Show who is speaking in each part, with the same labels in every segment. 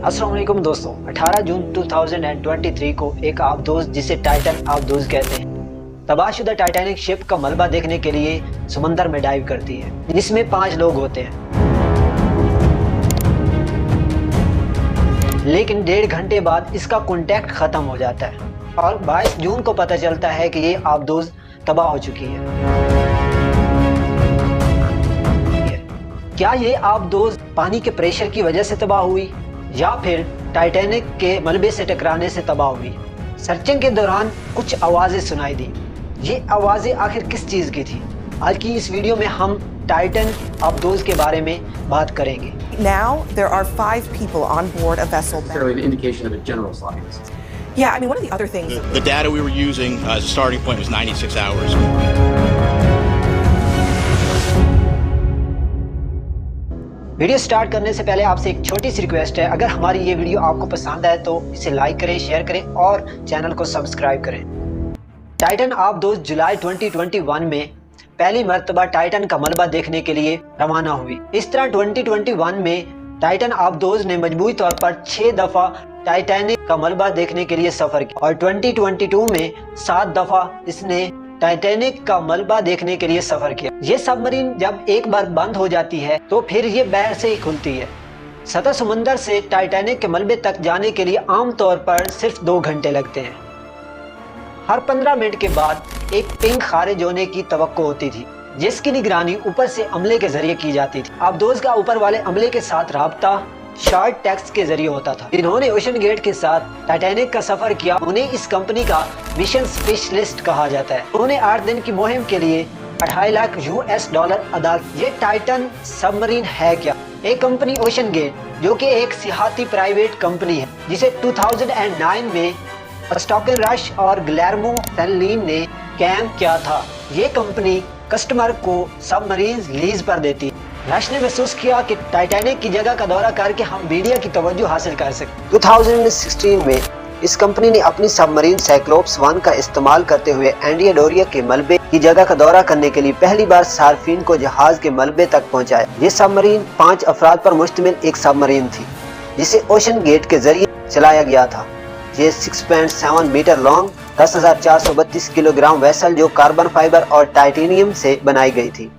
Speaker 1: अस्सलाम वालेकुम दोस्तों, 18 जून 2023 को एक आबदोज जिसे टाइटन आबदोज कहते हैं तबाहशुदा टाइटैनिक शिप का मलबा देखने के लिए समंदर में डाइव करती है, जिसमें 5 लोग होते हैं। लेकिन 1.5 घंटे बाद इसका कॉन्टैक्ट खत्म हो जाता है और 22 जून को पता चलता है कि ये आबदोज तबाह हो चुकी है। क्या ये आबदोज पानी के प्रेशर की वजह से तबाह हुई या फिर टाइटैनिक के मलबे से टकराने से तबाह हुई? सर्चिंग के दौरान कुछ आवाज़ें सुनाई दी। ये आवाज़ें आखिर किस चीज़ की थी? आज की इस वीडियो में हम टाइटन आबदोज के बारे में बात करेंगे।
Speaker 2: Now there are 5 people on board a vessel.
Speaker 3: Fairly an indication of a general size.
Speaker 2: Yeah, I mean, one of the other things.
Speaker 4: The data we were using as a starting point was 96 hours.
Speaker 1: Video start करने से पहले आपसे एक छोटी सी request है, अगर हमारी ये वीडियो आपको पसंद आए तो इसे लाइक करें, शेयर करें और चैनल को सब्सक्राइब करें। टाइटन आबदोज जुलाई 2021 में पहली मर्तबा टाइटन का मलबा देखने के लिए रवाना हुई। इस तरह 2021 में टाइटन आबदोज ने मजमूई तौर पर 6 दफ़ा टाइटैनिक का मलबा देखने के लिए सफ़र किया और 2022 में 7 दफ़ा इसने टाइटैनिक का मलबा देखने के लिए सफर किया। ये सबमरीन जब एक बार बंद हो जाती है तो फिर ये बहर से ही खुलती है। सतह समंदर से टाइटैनिक के मलबे तक जाने के लिए आमतौर पर सिर्फ 2 घंटे लगते हैं। हर 15 मिनट के बाद एक पिंग खारिज होने की तवक्को होती थी, जिसकी निगरानी ऊपर से अमले के जरिए की जाती थी। आबदोज का ऊपर वाले अमले के साथ राब्ता शॉर्ट टेक्स्ट के जरिए होता था। जिन्होंने ओशन गेट के साथ टाइटैनिक का सफर किया उन्हें इस कंपनी का मिशन स्पेशलिस्ट कहा जाता है। उन्होंने 8 दिन की मुहिम के लिए 2.5 लाख US$ अदा। ये टाइटन सबमरीन है क्या? एक कंपनी ओशन गेट जो कि एक सियाहती प्राइवेट कंपनी है, जिसे 2009 में स्टॉकन रश और ग्लेर्मो सैनलिन ने कैम किया था। ये कंपनी कस्टमर को सबमरीन लीज पर देती है। रश ने महसूस किया कि टाइटैनिक की जगह का दौरा करके हम मीडिया की तवज्जो हासिल कर सकते। 2016 में इस कंपनी ने अपनी सबमरीन साइक्लोप्स 1 का इस्तेमाल करते हुए एंडियाडोरिया के मलबे की जगह का दौरा करने के लिए पहली बार सार्फिन को जहाज के मलबे तक पहुंचाया। ये सबमरीन 5 अफराद पर मुश्तमिल एक सबमरीन थी, जिसे ओशन गेट के जरिए चलाया गया था। ये 6.7 मीटर लॉन्ग 10,432 किलोग्राम वेसल जो कार्बन फाइबर और टाइटेनियम से बनाई गई थी।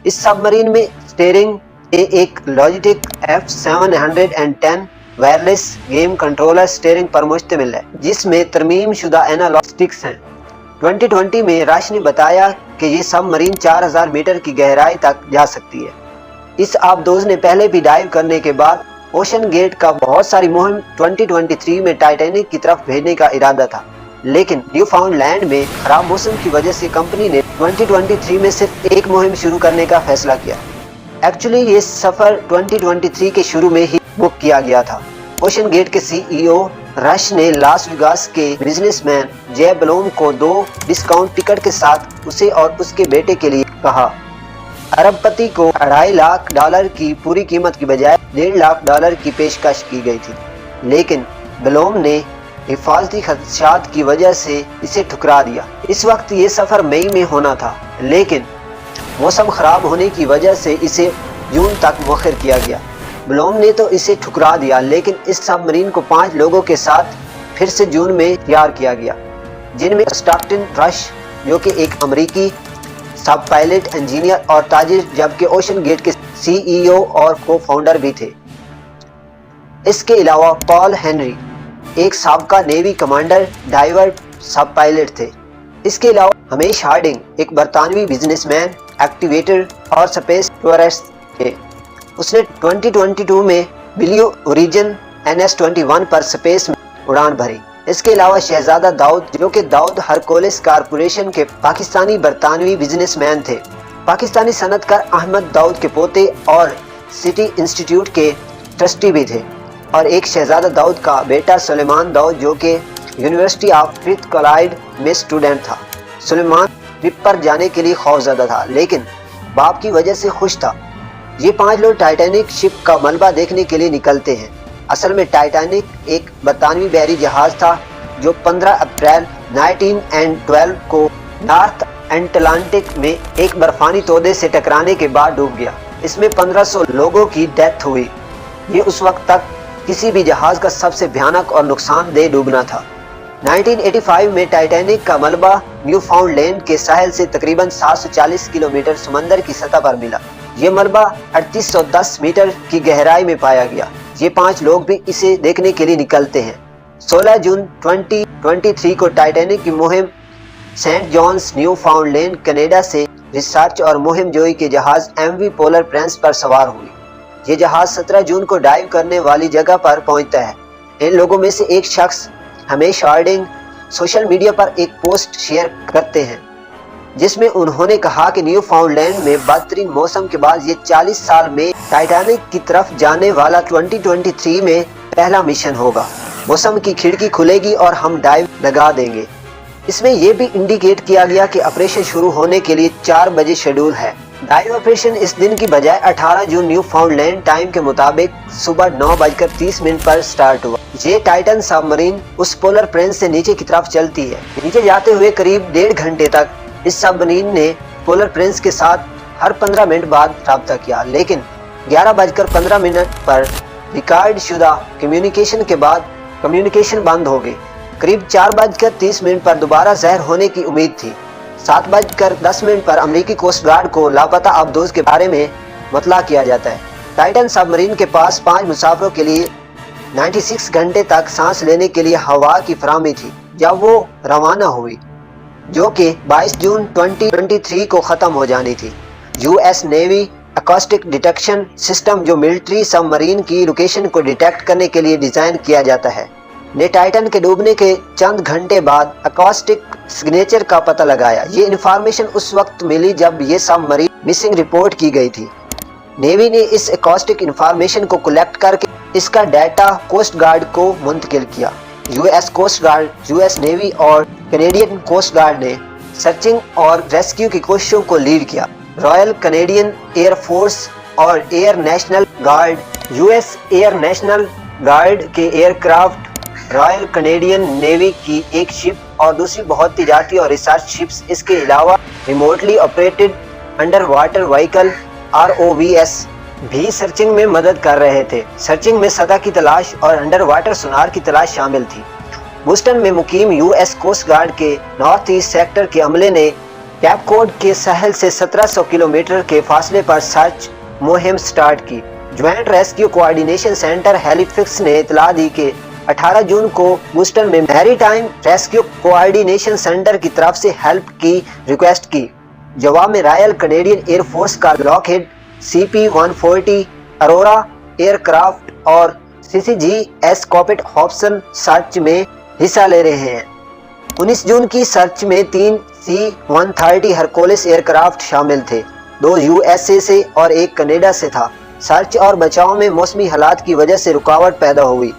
Speaker 1: इस सबमरीन में स्टीयरिंग एक Logitech F710 wireless game controller steering पर मुश्तमिल है, जिसमें तरमीम शुदा एनालॉग स्टिक्स हैं। 2020 में रश ने बताया कि ये सबमरीन 4000 मीटर की गहराई तक जा सकती है। इस आबदोज ने पहले भी डाइव करने के बाद ओशन गेट का बहुत सारी मुहिम 2023 में टाइटैनिक की तरफ भेजने का इरादा था, लेकिन न्यूफाउंडलैंड में खराब मौसम की वजह से कंपनी ने 2023 में सिर्फ एक मुहिम शुरू करने का फैसला किया। एक्चुअली ये सफर 2023 के शुरू में ही बुक किया गया था। ओशन गेट के CEO रश ने लास वेगास के बिजनेसमैन जे ब्लूम को 2 डिस्काउंट टिकट के साथ उसे और उसके बेटे के लिए कहा। अरबपति को $2.5 लाख की पूरी कीमत की बजाय $1.5 लाख की पेशकश की गई थी, लेकिन ब्लूम ने हिफाजती खदशात की वजह से इसे ठुकरा दिया। इस वक्त ये सफर मई में होना था, लेकिन मौसम खराब होने की वजह से इसे जून तक मुअख्खर किया गया। ब्लूम ने तो इसे ठुकरा दिया, लेकिन इस सबमरीन को 5 लोगों के साथ फिर से जून में तैयार किया गया, जिनमें स्टॉकटन रश जो कि एक अमेरिकी सब पायलट इंजीनियर और ताजिर, जबकि ओशन गेट के CEO और को फाउंडर भी थे। इसके अलावा पॉल हेनरी एक साबका नेवी कमांडर डाइवर सब पायलट थे। इसके अलावा हमेश हार्डिंग एक बरतानवी बिजनेसमैन, एक्टिवेटर और स्पेस टूरिस्ट थे। उसने 2022 में ब्लू ओरिजिन NS-21 पर स्पेस में उड़ान भरी। इसके अलावा शहजादा दाऊद जो कि दाऊद हरकुलिस कारपोरेशन के पाकिस्तानी बरतानवी बिजनेसमैन थे, पाकिस्तानी सनतकार अहमद दाऊद के पोते और सिटी इंस्टीट्यूट के ट्रस्टी भी थे, और एक शहजादा दाऊद का बेटा सुलेमान दाऊद जो कि यूनिवर्सिटी ऑफ ट्रिथ कॉलेज में स्टूडेंट था। सुलेमान ट्रिप पर जाने के लिए खौफजदा था, लेकिन बाप की वजह से खुश था। ये 5 लोग टाइटैनिक शिप का मलबा देखने के लिए निकलते हैं। असल में टाइटैनिक एक बरतानवी बहरी जहाज था जो 15 अप्रैल 1912 को नॉर्थ एटलांटिक में एक बर्फानी तोदे से टकराने के बाद डूब गया। इसमें 1500 लोगों की डेथ हुई। ये उस वक्त तक किसी भी जहाज का सबसे भयानक और नुकसानदेह डूबना था। 1985 में टाइटैनिक का मलबा न्यूफाउंडलैंड के साहिल से तकरीबन 740 किलोमीटर समंदर की सतह पर मिला। ये मलबा 3810 मीटर की गहराई में पाया गया। ये 5 लोग भी इसे देखने के लिए निकलते हैं। 16 जून 2023 को टाइटैनिक की मुहिम सेंट जॉन्स न्यूफाउंडलैंड कनाडा से रिसर्च और मुहिम जोई के जहाज MV पोलर प्रिंस पर सवार हुई। ये जहाज 17 जून को डाइव करने वाली जगह पर पहुंचता है। इन लोगों में से एक शख्स हमेश हार्डिंग सोशल मीडिया पर एक पोस्ट शेयर करते हैं जिसमें उन्होंने कहा कि न्यूफाउंडलैंड में बदतरीन मौसम के बाद ये 40 साल में टाइटैनिक की तरफ जाने वाला 2023 में पहला मिशन होगा। मौसम की खिड़की खुलेगी और हम डाइव लगा देंगे। इसमें यह भी इंडिकेट किया गया कि ऑपरेशन शुरू होने के लिए 4 बजे शेड्यूल है। डाइव ऑपरेशन इस दिन की बजाय 18 जून न्यूफाउंडलैंड टाइम के मुताबिक सुबह 9:30 पर स्टार्ट हुआ। ये टाइटन सबमरीन उस पोलर प्रिंस से नीचे की तरफ चलती है। नीचे जाते हुए करीब 1.5 घंटे तक इस सबमरीन ने पोलर प्रिंस के साथ हर 15 मिनट बाद राब्ता किया, लेकिन 11:15 पर रिकॉर्ड शुदा कम्युनिकेशन के बाद कम्युनिकेशन बंद हो गई। करीब 4:30 पर दोबारा ज़हर होने की उम्मीद थी। 7:10 पर अमेरिकी कोस्ट गार्ड को लापता आबदोज के बारे में मुतला किया जाता है। टाइटन सबमरीन के पास 5 मुसाफिरों के लिए 96 घंटे तक सांस लेने के लिए हवा की फराहमी थी जब वो रवाना हुई, जो कि 22 जून 2023 को ख़त्म हो जानी थी। US navy acoustic detection system, जो मिलिट्री सबमरीन की लोकेशन को डिटेक्ट करने के लिए डिज़ाइन किया जाता है, ने टाइटन के डूबने के चंद घंटे बाद एकॉस्टिक सिग्नेचर का पता लगाया। ये इन्फॉर्मेशन उस वक्त मिली जब ये सबमरीन मिसिंग रिपोर्ट की गई थी। नेवी ने इस एकॉस्टिक इन्फॉर्मेशन को कलेक्ट करके इसका डाटा कोस्ट गार्ड को मुंतकिल किया। US coast guard, US navy और कैनेडियन कोस्ट गार्ड ने सर्चिंग और रेस्क्यू की कोशिशों को लीड किया। रॉयल कैनेडियन एयर फोर्स और Air National Guard, US Air National Guard के एयरक्राफ्ट, रॉयल कैनेडियन नेवी की एक शिप और दूसरी बहुत तिजारती और रिसर्च शिप्स, इसके अलावा remotely operated under water vehicle ROVs भी सर्चिंग में मदद कर रहे थे। सर्चिंग में सतह की तलाश और अंडर वाटर सुनार की तलाश शामिल थी। बोस्टन में मुकीम US कोस्ट गार्ड के नॉर्थ ईस्ट सेक्टर के अमले ने कैप कोड के साहिल से 1700 किलोमीटर के फासले पर सर्च मुहिम स्टार्ट की। Joint rescue coordination centre Halifax ने इतला दी कि 18 जून को बोस्टन में मैरीटाइम रेस्क्यू कोऑर्डिनेशन सेंटर की तरफ से हेल्प की रिक्वेस्ट की। जवाब में रॉयल कैनेडियन एयर फोर्स का लॉकहीड CP-140 अरोरा एयरक्राफ्ट और CCG स्कॉपिट हॉब्सन सर्च में हिस्सा ले रहे हैं। 19 जून की सर्च में 3 C-130 हरकुलिस एयरक्राफ्ट शामिल थे, 2 USA से और 1 कनाडा से था। सर्च और बचाव में मौसमी हालात की वजह से रुकावट पैदा हुई,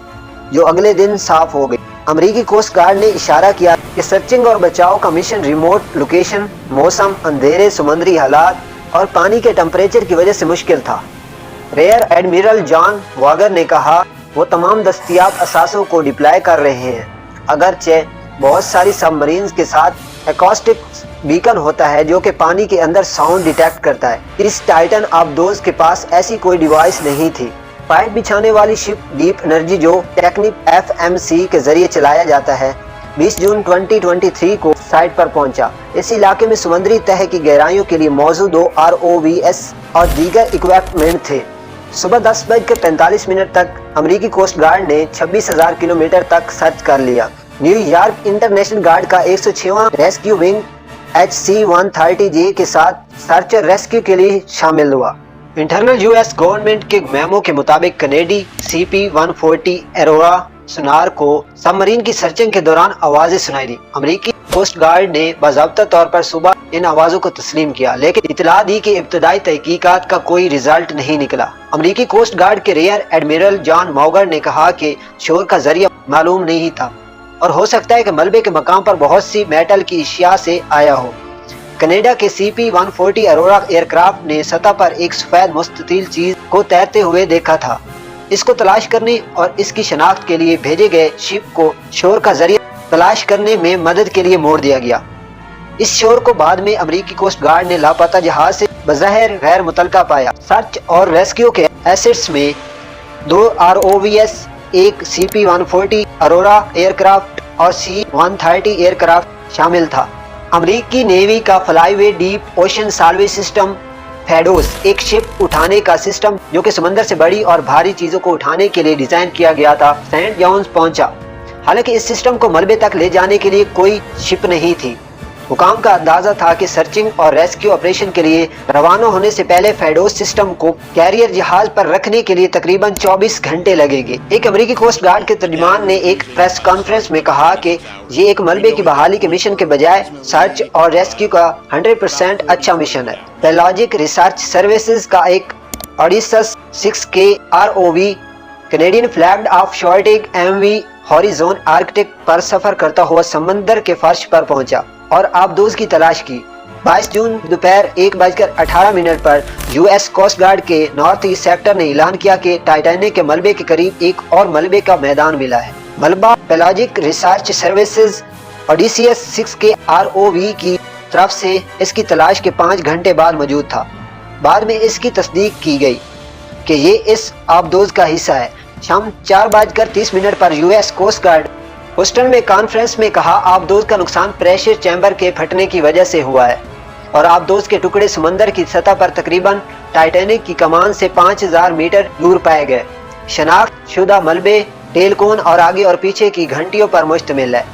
Speaker 1: जो अगले दिन साफ हो गई। अमेरिकी कोस्ट गार्ड ने इशारा किया कि सर्चिंग और बचाव का मिशन रिमोट लोकेशन, मौसम, अंधेरे, समुद्री हालात और पानी के टेम्परेचर की वजह से मुश्किल था। रेयर एडमिरल जॉन वागर ने कहा, वो तमाम दस्तियाब असासों को डिप्लॉय कर रहे हैं। अगरचे बहुत सारी सबमरीन्स के साथ एकॉस्टिक बीकन होता है जो कि पानी के अंदर साउंड डिटेक्ट करता है। इस टाइटन आबदोज के पास ऐसी कोई डिवाइस नहीं थी। पाइप बिछाने वाली शिप डीप एनर्जी, जो टेक्निक FMC के जरिए चलाया जाता है, 20 जून 2023 को साइट पर पहुंचा। इस इलाके में समुद्री तह की गहराइयों के लिए मौजूद 2 ROVs और दीगर इक्विपमेंट थे। सुबह 10:45 तक अमेरिकी कोस्ट गार्ड ने 26,000 किलोमीटर तक सर्च कर लिया। न्यूयॉर्क इंटरनेशनल गार्ड का 106वां रेस्क्यू विंग HC-130J के साथ सर्च और रेस्क्यू के लिए शामिल हुआ। इंटरनल US गवर्नमेंट के मेमो के मुताबिक कनेडी CP-140 एरोरा सुनार को सबमरीन की सर्चिंग के दौरान आवाजें सुनाई दी। अमेरिकी कोस्ट गार्ड ने बाज़ाब्ता तौर पर सुबह इन आवाज़ों को तस्लीम किया, लेकिन इतला दी कि इब्तदाई तहकीकात का कोई रिजल्ट नहीं निकला। अमेरिकी कोस्ट गार्ड के रेयर एडमिरल जॉन मॉगर ने कहा कि शोर का जरिया मालूम नहीं था और हो सकता है कि मलबे के मकाम पर बहुत सी मेटल की अशिया से आया हो। कनाडा के CP-140 अरोरा एयरक्राफ्ट ने सतह पर एक सफेद मुस्ततील चीज को तैरते हुए देखा था। इसको तलाश करने और इसकी शनाख्त के लिए भेजे गए शिप को शोर का जरिया तलाश करने में मदद के लिए मोड़ दिया गया। इस शोर को बाद में अमेरिकी कोस्ट गार्ड ने लापता जहाज से बज़ाहिर गैर मुतलका पाया। सर्च और रेस्क्यू के एसेट्स में 2 ROVs एक CP-140 अरोरा एयरक्राफ्ट और C-130 एयरक्राफ्ट शामिल था। अमेरिकी नेवी का flyaway deep ocean salvage system FADOSS एक शिप उठाने का सिस्टम जो कि समंदर से बड़ी और भारी चीजों को उठाने के लिए डिजाइन किया गया था, सेंट जॉन्स पहुंचा। हालांकि इस सिस्टम को मलबे तक ले जाने के लिए कोई शिप नहीं थी। हुकाम का अंदाजा था कि सर्चिंग और रेस्क्यू ऑपरेशन के लिए रवाना होने से पहले फेडोस सिस्टम को कैरियर जहाज पर रखने के लिए तकरीबन 24 घंटे लगेंगे। एक अमेरिकी कोस्ट गार्ड के तर्जुमान ने एक प्रेस कॉन्फ्रेंस में कहा कि ये एक मलबे की बहाली के मिशन के बजाय सर्च और रेस्क्यू का 100% अच्छा मिशन है। पेलाजिक रिसर्च सर्विसेज का एक Odysseus 6K ROV Canadian flagged off shorting MV Horizon Arctic पर सफर करता हुआ समंदर के फर्श पर पहुंचा और आबदोज की तलाश की। 22 जून दोपहर 1:18 पर US कोस्ट गार्ड के नॉर्थ ईस्ट सेक्टर ने ऐलान किया कि टाइटैनिक के मलबे के करीब एक और मलबे का मैदान मिला है। मलबा pelagic research services Odysseus 6K ROV की तरफ से इसकी तलाश के 5 घंटे बाद मौजूद था। बाद में इसकी तस्दीक की गई कि ये इस आबदोज का हिस्सा है। शाम 4:30 पर US कोस्ट गार्ड ह्यूस्टन में कॉन्फ्रेंस में कहा आबदोज का नुकसान प्रेशर चैम्बर के फटने की वजह से हुआ है और आबदोज के टुकड़े समंदर की सतह पर तकरीबन टाइटैनिक की कमान से 5000 मीटर दूर पाए गए। शनाख्त शुदा मलबे टेलकोन और आगे और पीछे की घंटियों पर मुश्तमिल है।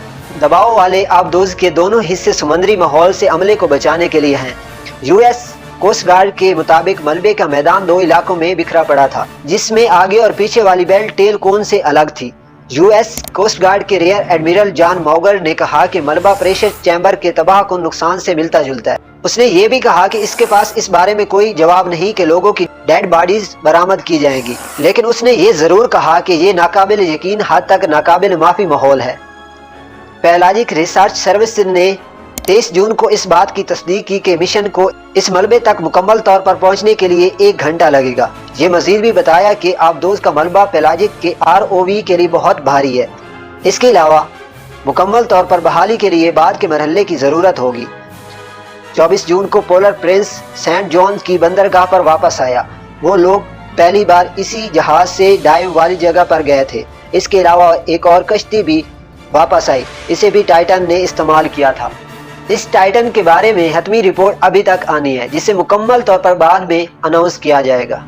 Speaker 1: दबाव वाले आबदोज के दोनों हिस्से समुद्री माहौल से अमले को बचाने के लिए हैं। US कोस्ट गार्ड के मुताबिक मलबे का मैदान 2 इलाकों में बिखरा पड़ा था, जिसमें आगे और पीछे वाली बेल्ट टेलकोन से अलग थी। US कोस्ट गार्ड के रियर एडमिरल जॉन मॉगर ने कहा कि मलबा प्रेशर चैम्बर के तबाह कुन नुकसान से मिलता जुलता है। उसने ये भी कहा कि इसके पास इस बारे में कोई जवाब नहीं कि लोगों की डेड बॉडीज बरामद की जाएंगी, लेकिन उसने ये जरूर कहा कि ये नाकाबिल यकीन हद तक नाकाबिल माफी माहौल है। पेलाजिक रिसर्च सर्विस ने 23 जून को इस बात की तस्दीक की कि मिशन को इस मलबे तक मुकम्मल तौर पर पहुंचने के लिए 1 घंटा लगेगा। ये मजीद भी बताया कि आबदोज का मलबा पेलाजिक के ROV के लिए बहुत भारी है। इसके अलावा मुकम्मल तौर पर बहाली के लिए बाद के मरहले की ज़रूरत होगी। 24 जून को पोलर प्रिंस सेंट जॉन्स की बंदरगाह पर वापस आया। वो लोग पहली बार इसी जहाज से डाइव वाली जगह पर गए थे। इसके अलावा एक और कश्ती भी वापस आई, इसे भी टाइटन ने इस्तेमाल किया था। इस टाइटन के बारे में हतमी रिपोर्ट अभी तक आनी है, जिसे मुकम्मल तौर पर बाद में अनाउंस किया जाएगा।